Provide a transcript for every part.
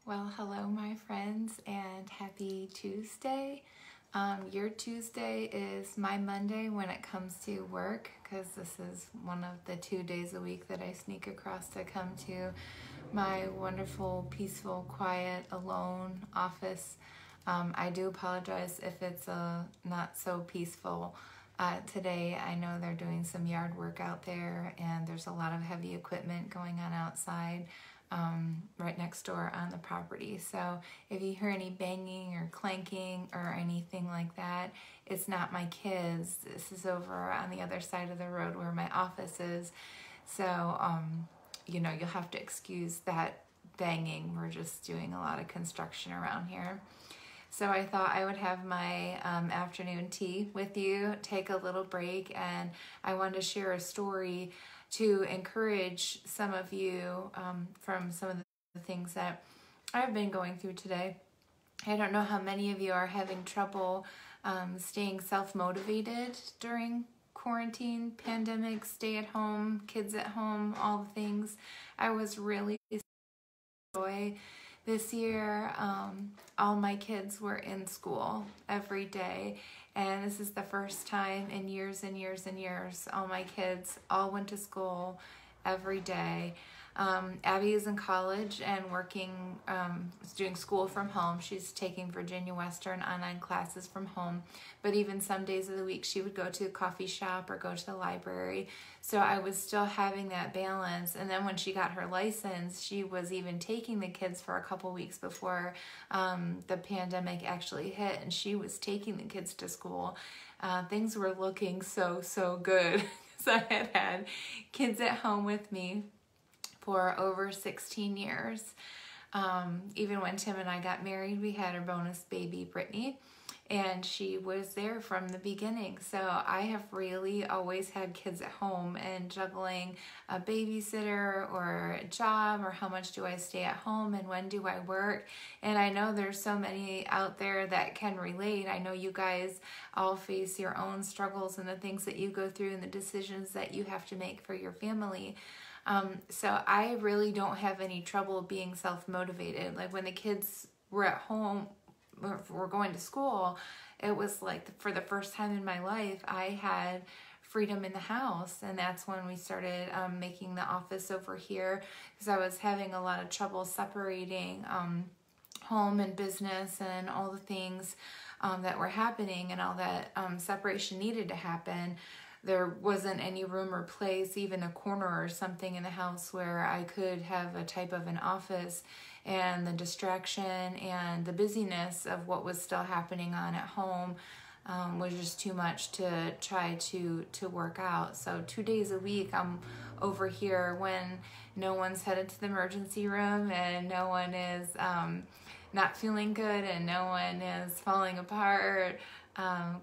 Well, hello, my friends, and happy Tuesday. Your Tuesday is my Monday when it comes to work, because this is one of the 2 days a week that I sneak across to come to my wonderful, peaceful, quiet, alone office. I do apologize if it's not so peaceful today. I know they're doing some yard work out there, and there's a lot of heavy equipment going on outside. Right next door on the property. So if you hear any banging or clanking or anything like that, it's not my kids. This is over on the other side of the road where my office is. So, you'll have to excuse that banging. We're just doing a lot of construction around here. So I thought I would have my afternoon tea with you, take a little break, and I wanted to share a story to encourage some of you from some of the things that I've been going through today. I don't know how many of you are having trouble staying self-motivated during quarantine, pandemic, stay at home, kids at home, all the things. I was really joy this year. All my kids were in school every day, and this is the first time in years and years and years all my kids all went to school every day. Abby is in college and working, doing school from home. She's taking Virginia Western online classes from home, but even some days of the week she would go to a coffee shop or go to the library. So I was still having that balance. And then when she got her license, she was even taking the kids for a couple weeks before the pandemic actually hit, and she was taking the kids to school. Things were looking so good. So I had kids at home with me for over 16 years. Even when Tim and I got married, we had our bonus baby, Brittany, and she was there from the beginning. So I have really always had kids at home, and juggling a babysitter or a job, or how much do I stay at home and when do I work. And I know there's so many out there that can relate. I know you guys all face your own struggles and the things that you go through and the decisions that you have to make for your family. So I really don't have any trouble being self-motivated. Like when the kids were at home, were going to school, it was like for the first time in my life, I had freedom in the house. And that's when we started making the office over here, because I was having a lot of trouble separating home and business and all the things that were happening, and all that separation needed to happen. There wasn't any room or place, even a corner or something in the house where I could have a type of an office, and the distraction and the busyness of what was still happening on at home was just too much to try to work out. So 2 days a week I'm over here when no one's headed to the emergency room, and no one is not feeling good, and no one is falling apart.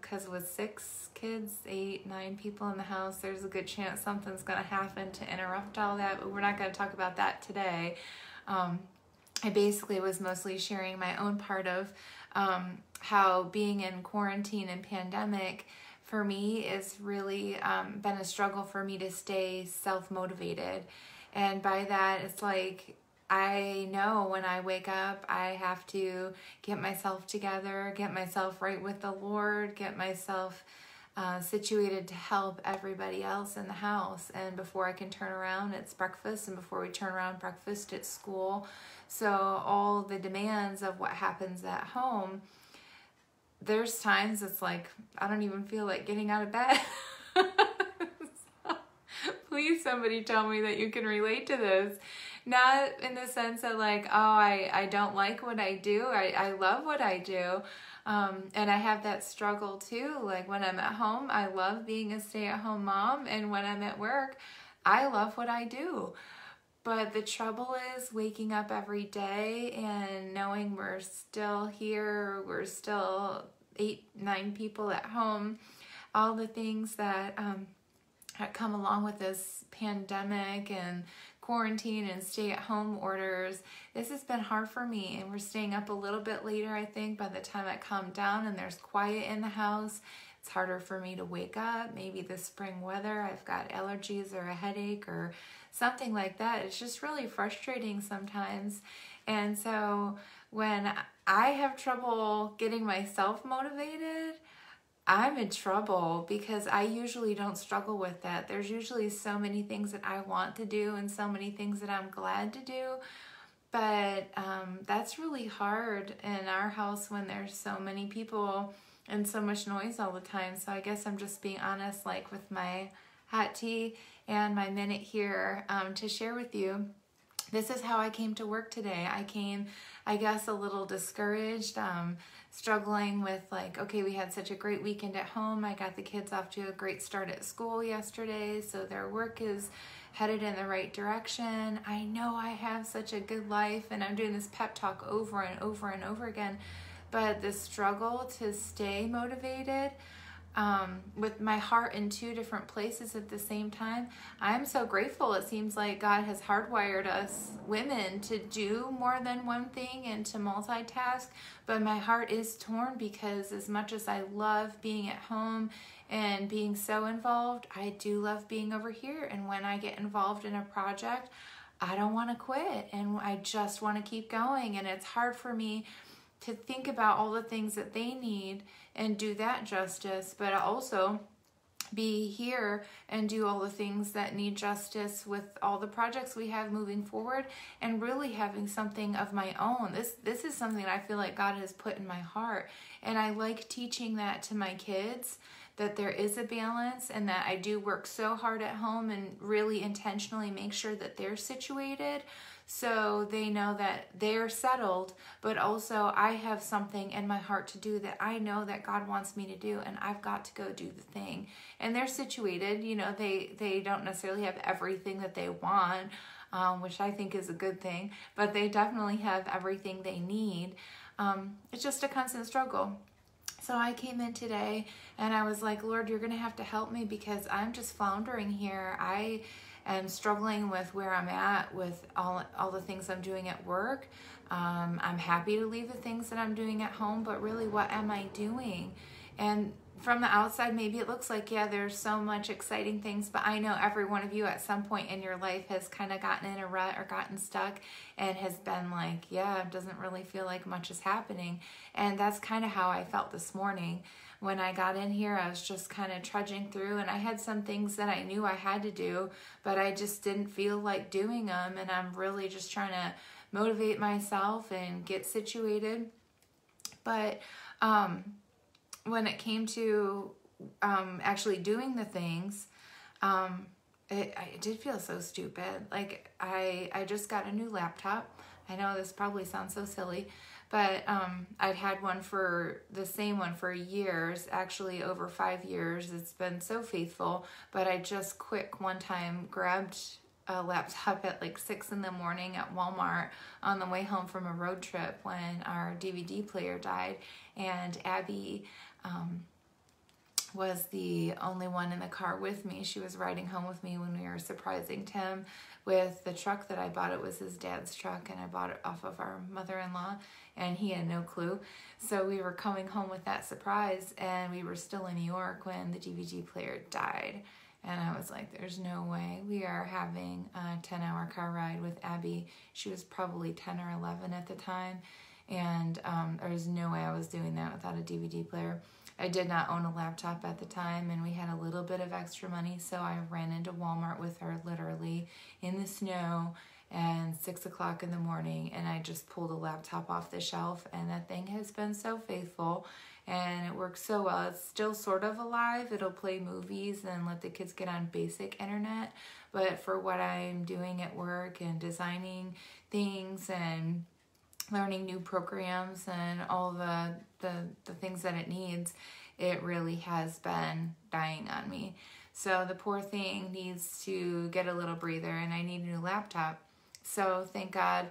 Because with 6 kids, 8, 9 people in the house, there's a good chance something's going to happen to interrupt all that, but we're not going to talk about that today. I basically was mostly sharing my own part of how being in quarantine and pandemic for me is really been a struggle for me to stay self-motivated. And by that, it's like, I know when I wake up, I have to get myself together, get myself right with the Lord, get myself situated to help everybody else in the house. And before I can turn around, it's breakfast. And before we turn around breakfast, it's school. So all the demands of what happens at home, there's times it's like, I don't even feel like getting out of bed. Please, somebody tell me that you can relate to this. Not in the sense that like, oh, I don't like what I do. I love what I do. And I have that struggle too. Like when I'm at home, I love being a stay-at-home mom. And when I'm at work, I love what I do. But the trouble is waking up every day and knowing we're still here, we're still 8, 9 people at home, all the things that come along with this pandemic and quarantine and stay-at-home orders. This has been hard for me, and we're staying up a little bit later, I think, by the time I calm down and there's quiet in the house. It's harder for me to wake up. Maybe the spring weather, I've got allergies or a headache or something like that. It's just really frustrating sometimes. And so when I have trouble getting myself motivated, I'm in trouble because I usually don't struggle with that. There's usually so many things that I want to do and so many things that I'm glad to do. But that's really hard in our house when there's so many people and so much noise all the time. So I guess I'm just being honest, like with my hot tea and my minute here to share with you. This is how I came to work today. I came, I guess, a little discouraged, struggling with like, okay, we had such a great weekend at home. I got the kids off to a great start at school yesterday, so their work is headed in the right direction. I know I have such a good life, and I'm doing this pep talk over and over and over again, but the struggle to stay motivated, with my heart in two different places at the same time. I'm so grateful. It seems like God has hardwired us women to do more than one thing and to multitask, but my heart is torn because as much as I love being at home and being so involved, I do love being over here. And when I get involved in a project, I don't want to quit and I just want to keep going. And it's hard for me to think about all the things that they need and do that justice, but also be here and do all the things that need justice with all the projects we have moving forward and really having something of my own. This is something that I feel like God has put in my heart, and I like teaching that to my kids, that there is a balance and that I do work so hard at home and really intentionally make sure that they're situated so they know that they're settled, but also I have something in my heart to do that I know that God wants me to do, and I've got to go do the thing. And they're situated, you know, they don't necessarily have everything that they want, which I think is a good thing, but they definitely have everything they need. It's just a constant struggle. So I came in today and I was like, Lord, you're going to have to help me because I'm just floundering here. I am struggling with where I'm at with all the things I'm doing at work. I'm happy to leave the things that I'm doing at home, but really what am I doing? And from the outside, maybe it looks like, yeah, there's so much exciting things, but I know every one of you at some point in your life has kind of gotten in a rut or gotten stuck and has been like, yeah, it doesn't really feel like much is happening. And that's kind of how I felt this morning. When I got in here, I was just kind of trudging through, and I had some things that I knew I had to do, but I just didn't feel like doing them, and I'm really just trying to motivate myself and get situated. But when it came to actually doing the things, it did feel so stupid. Like I just got a new laptop. I know this probably sounds so silly, but I'd had the same one for years, actually over 5 years. It's been so faithful, but I just quick one time grabbed a laptop at like 6 in the morning at Walmart on the way home from a road trip when our DVD player died, and Abby was the only one in the car with me. She was riding home with me when we were surprising Tim with the truck that I bought. It was his dad's truck, and I bought it off of our mother-in-law, and he had no clue. So we were coming home with that surprise, and we were still in New York when the DVD player died. And I was like, there's no way we are having a 10-hour car ride with Abby. She was probably 10 or 11 at the time. And there was no way I was doing that without a DVD player. I did not own a laptop at the time, and we had a little bit of extra money, so I ran into Walmart with her literally in the snow and 6 o'clock in the morning, and I just pulled a laptop off the shelf, and that thing has been so faithful, and it works so well. It's still sort of alive. It'll play movies and let the kids get on basic internet, but for what I'm doing at work and designing things and learning new programs and all the things that it needs, it really has been dying on me. So the poor thing needs to get a little breather, and I need a new laptop. So thank God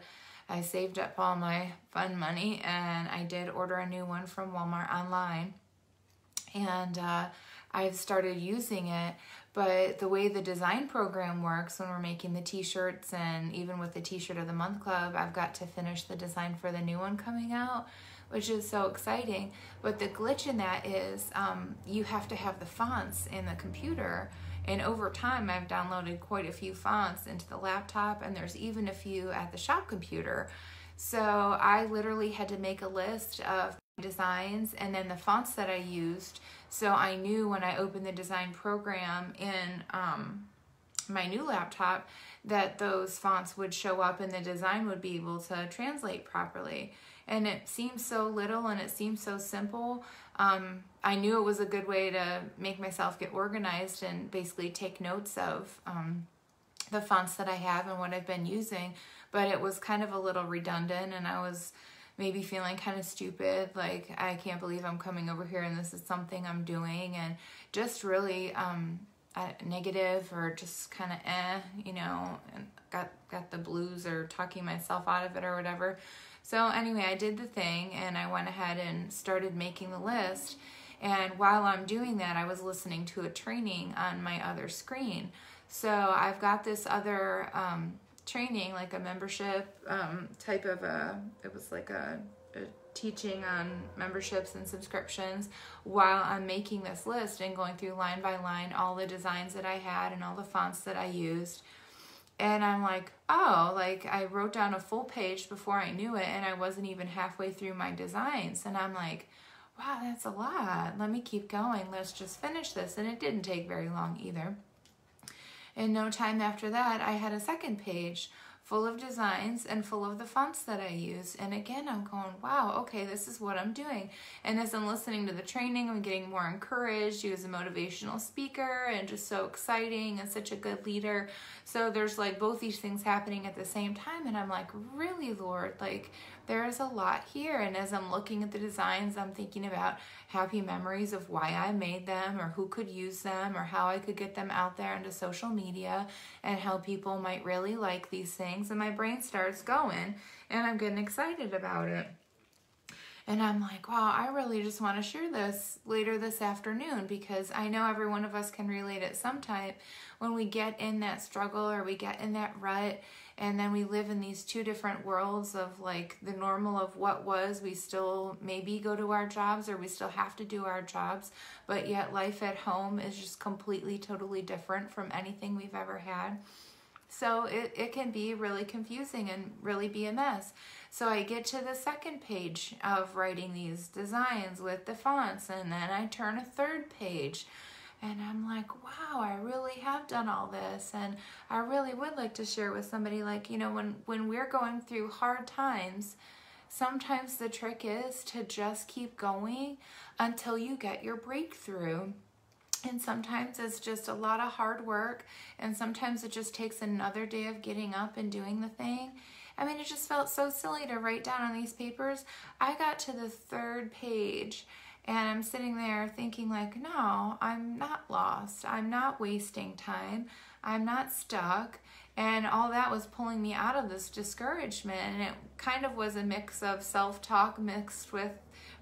I saved up all my fun money, and I did order a new one from Walmart online, and I've started using it. But the way the design program works when we're making the t-shirts, and even with the t-shirt of the month club, I've got to finish the design for the new one coming out, which is so exciting. But the glitch in that is you have to have the fonts in the computer. And over time, I've downloaded quite a few fonts into the laptop, and there's even a few at the shop computer. So I literally had to make a list of designs and then the fonts that I used, so I knew when I opened the design program in my new laptop that those fonts would show up and the design would be able to translate properly. And it seems so little and it seems so simple. I knew it was a good way to make myself get organized and basically take notes of the fonts that I have and what I've been using, but it was kind of a little redundant, and I was maybe feeling kind of stupid, like I can't believe I'm coming over here and this is something I'm doing, and just really negative, or just kind of and got the blues or talking myself out of it or whatever. So anyway, I did the thing and I went ahead and started making the list, and while I'm doing that, I was listening to a training on my other screen. So I've got this other training, like a membership type of it was like a teaching on memberships and subscriptions, while I'm making this list and going through line by line all the designs that I had and all the fonts that I used. And I'm like, oh, like I wrote down a full page before I knew it, and I wasn't even halfway through my designs. And I'm like, wow, that's a lot. Let me keep going. Let's just finish this. And it didn't take very long either. And no time after that, I had a second page full of designs and full of the fonts that I use. And again, I'm going, wow, okay, this is what I'm doing. And as I'm listening to the training, I'm getting more encouraged. He was a motivational speaker and just so exciting and such a good leader. So there's like both these things happening at the same time. And I'm like, really, Lord, like there is a lot here. And as I'm looking at the designs, I'm thinking about happy memories of why I made them, or who could use them, or how I could get them out there into social media, and how people might really like these things. And my brain starts going and I'm getting excited about it. And I'm like, wow, I really just want to share this later this afternoon, because I know every one of us can relate at some time when we get in that struggle or we get in that rut, and then we live in these two different worlds of like the normal of what was. We still maybe go to our jobs, or we still have to do our jobs, but yet life at home is just completely, totally different from anything we've ever had. So it can be really confusing and really be a mess. So I get to the second page of writing these designs with the fonts, and then I turn a third page, and I'm like, wow, I really have done all this. And I really would like to share with somebody, like, you know, when we're going through hard times, sometimes the trick is to just keep going until you get your breakthrough. And sometimes it's just a lot of hard work, and sometimes it just takes another day of getting up and doing the thing. I mean, it just felt so silly to write down on these papers. I got to the third page, and I'm sitting there thinking like, no, I'm not lost. I'm not wasting time. I'm not stuck. And all that was pulling me out of this discouragement. And it kind of was a mix of self-talk mixed with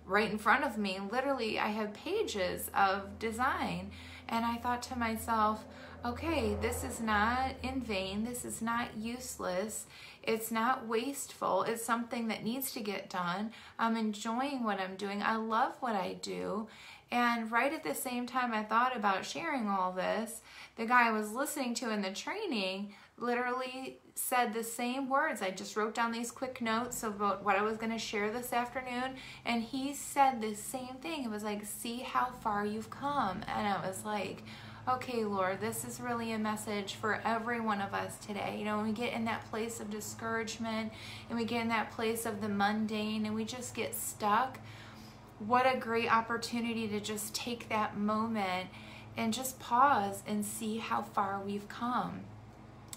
right in front of me. Literally, I have pages of design. And I thought to myself, okay, this is not in vain. This is not useless. It's not wasteful. It's something that needs to get done. I'm enjoying what I'm doing. I love what I do. And right at the same time I thought about sharing all this, the guy I was listening to in the training literally said the same words. I just wrote down these quick notes about what I was going to share this afternoon, and he said the same thing. It was like, see how far you've come. And I was like, okay, Lord, this is really a message for every one of us today. You know, when we get in that place of discouragement and we get in that place of the mundane and we just get stuck, what a great opportunity to just take that moment and just pause and see how far we've come.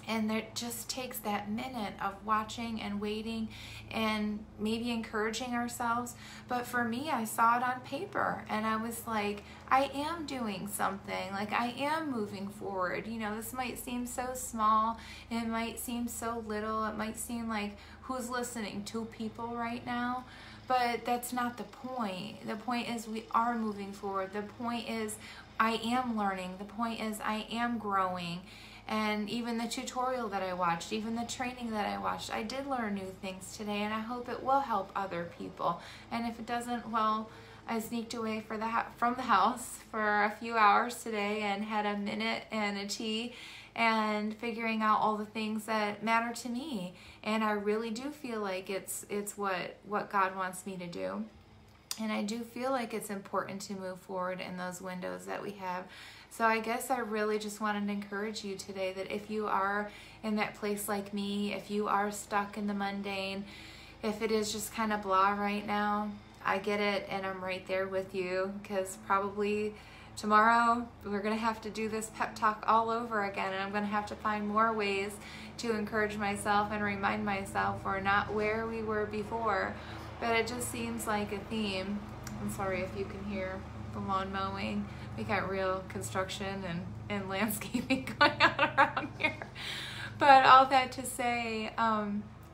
And it just takes that minute of watching and waiting and maybe encouraging ourselves. But for me, I saw it on paper and I was like, I am doing something. Like, I am moving forward. You know, this might seem so small. It might seem so little. It might seem like, who's listening? 2 people right now? But that's not the point. The point is we are moving forward. The point is I am learning. The point is I am growing. And even the tutorial that I watched, even the training that I watched, I did learn new things today, and I hope it will help other people. And if it doesn't, well, I sneaked away from the house for a few hours today and had a minute and a tea and figuring out all the things that matter to me. And I really do feel like it's what God wants me to do. And I do feel like it's important to move forward in those windows that we have. So I guess I really just wanted to encourage you today that if you are in that place like me, if you are stuck in the mundane, if it is just kind of blah right now, I get it, and I'm right there with you, because probably tomorrow we're going to have to do this pep talk all over again, and I'm going to have to find more ways to encourage myself and remind myself we're not where we were before. But it just seems like a theme. I'm sorry if you can hear the lawn mowing. We got real construction and landscaping going on around here. But all that to say,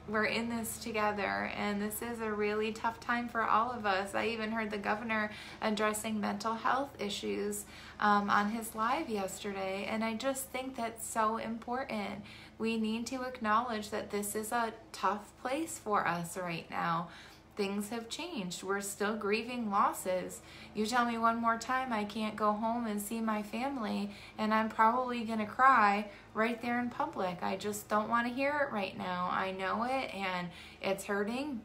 we're in this together, and this is a really tough time for all of us. I even heard the governor addressing mental health issues on his live yesterday, and I just think that's so important. We need to acknowledge that this is a tough place for us right now. Things have changed. We're still grieving losses. You tell me one more time I can't go home and see my family, and I'm probably going to cry right there in public. I just don't want to hear it right now. I know it, and it's hurting.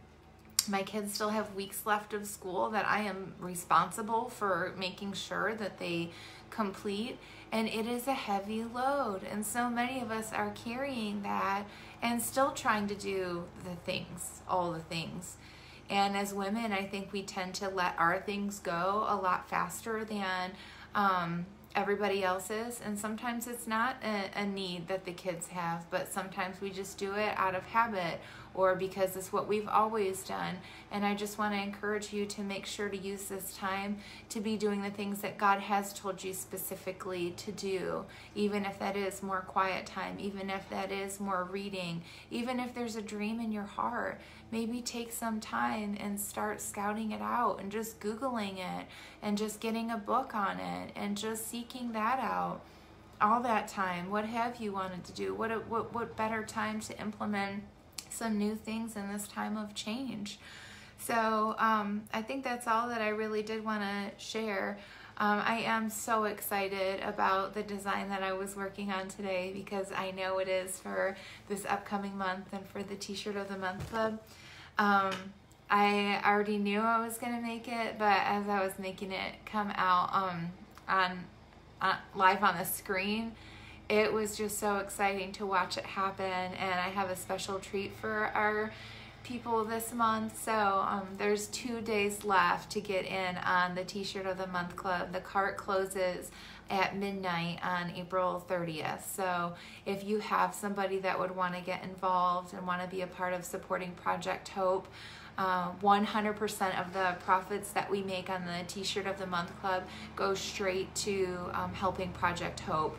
My kids still have weeks left of school that I am responsible for making sure that they complete, and it is a heavy load. And so many of us are carrying that and still trying to do the things, all the things. And as women, I think we tend to let our things go a lot faster than everybody else's. And sometimes it's not a need that the kids have, but sometimes we just do it out of habit or because it's what we've always done. And I just want to encourage you to make sure to use this time to be doing the things that God has told you specifically to do, even if that is more quiet time, even if that is more reading, even if there's a dream in your heart. Maybe take some time and start scouting it out and just Googling it and just getting a book on it and just seeking that out. All that time, what have you wanted to do? What better time to implement some new things in this time of change? So I think that's all that I really did want to share. I am so excited about the design that I was working on today, because I know it is for this upcoming month and for the T-shirt of the Month Club. I already knew I was going to make it, but as I was making it come out on live on the screen, it was just so exciting to watch it happen. And I have a special treat for our people this month. So there's 2 days left to get in on the T-shirt of the Month Club. The cart closes at midnight on April 30th. So if you have somebody that would want to get involved and want to be a part of supporting Project Hope, 100% of the profits that we make on the T-shirt of the Month Club go straight to helping Project Hope.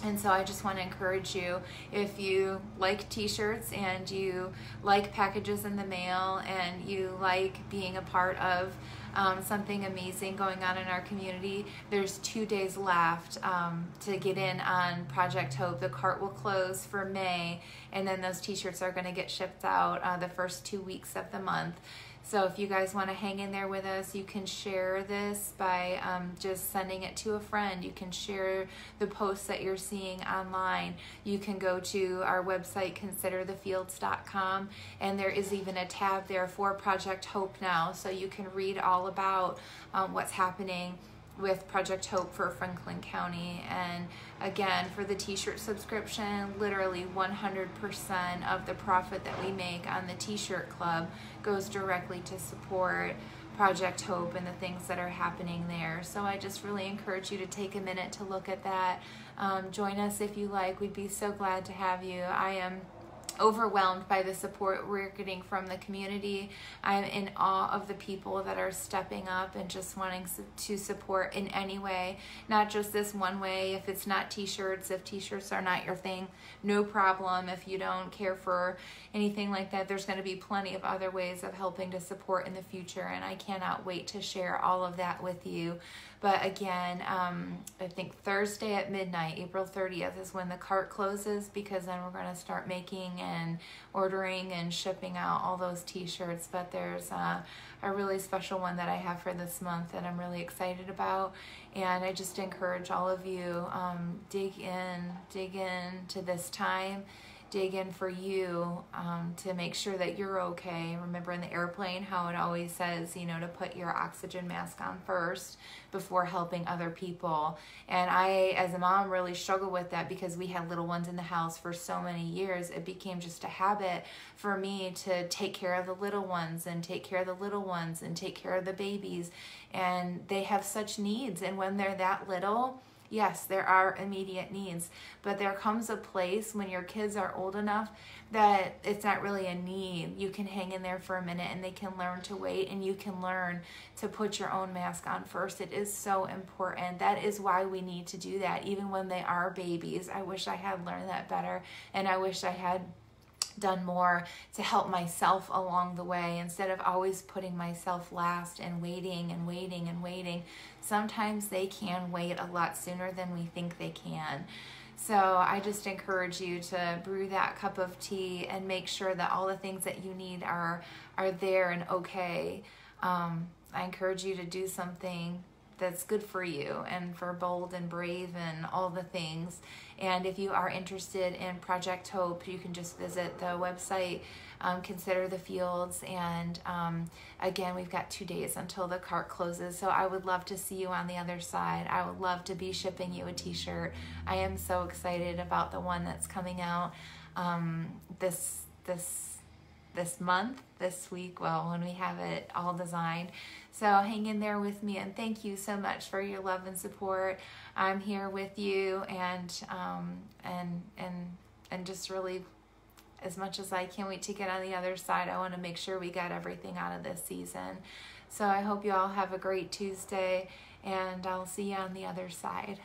And so I just want to encourage you, if you like T-shirts and you like packages in the mail and you like being a part of something amazing going on in our community, there's 2 days left to get in on Project Hope. The cart will close for May, and then those T-shirts are going to get shipped out the first 2 weeks of the month. So if you guys want to hang in there with us, you can share this by just sending it to a friend. You can share the posts that you're seeing online. You can go to our website, considerthefields.com, and there is even a tab there for Project Hope now, so you can read all about what's happening with Project Hope for Franklin County. And again, for the T-shirt subscription, literally 100% of the profit that we make on the T-shirt club goes directly to support Project Hope and the things that are happening there. So I just really encourage you to take a minute to look at that. Join us if you like. We'd be so glad to have you. I am overwhelmed by the support we're getting from the community. I'm in awe of the people that are stepping up and just wanting to support in any way, not just this one way. If it's not t-shirts, if t-shirts are not your thing, no problem. If you don't care for anything like that, there's going to be plenty of other ways of helping to support in the future, and I cannot wait to share all of that with you. But again, I think Thursday at midnight, April 30th, is when the cart closes, because then we're going to start making and ordering and shipping out all those t-shirts. But there's a really special one that I have for this month that I'm really excited about. And I just encourage all of you, dig in to this time. Dig in for you, to make sure that you're okay. Remember in the airplane how it always says, you know, to put your oxygen mask on first before helping other people. And I, as a mom, really struggle with that, because we had little ones in the house for so many years. It became just a habit for me to take care of the little ones and take care of the little ones and take care of the babies. And they have such needs. And when they're that little, yes, there are immediate needs, but there comes a place when your kids are old enough that it's not really a need. You can hang in there for a minute and they can learn to wait, and you can learn to put your own mask on first. It is so important. That is why we need to do that, even when they are babies. I wish I had learned that better, and I wish I had done more to help myself along the way, instead of always putting myself last and waiting and waiting and waiting. Sometimes they can wait a lot sooner than we think they can. So I just encourage you to brew that cup of tea and make sure that all the things that you need are there and okay. I encourage you to do something that's good for you and for bold and brave and all the things. And if you are interested in Project Hope, you can just visit the website, consider the fields, and again, we've got 2 days until the cart closes, so I would love to see you on the other side. I would love to be shipping you a t-shirt. I am so excited about the one that's coming out this month, this week, well, when we have it all designed. So hang in there with me, and thank you so much for your love and support. I'm here with you, and just really, as much as I can't wait to get on the other side, I want to make sure we got everything out of this season. So I hope you all have a great Tuesday, and I'll see you on the other side.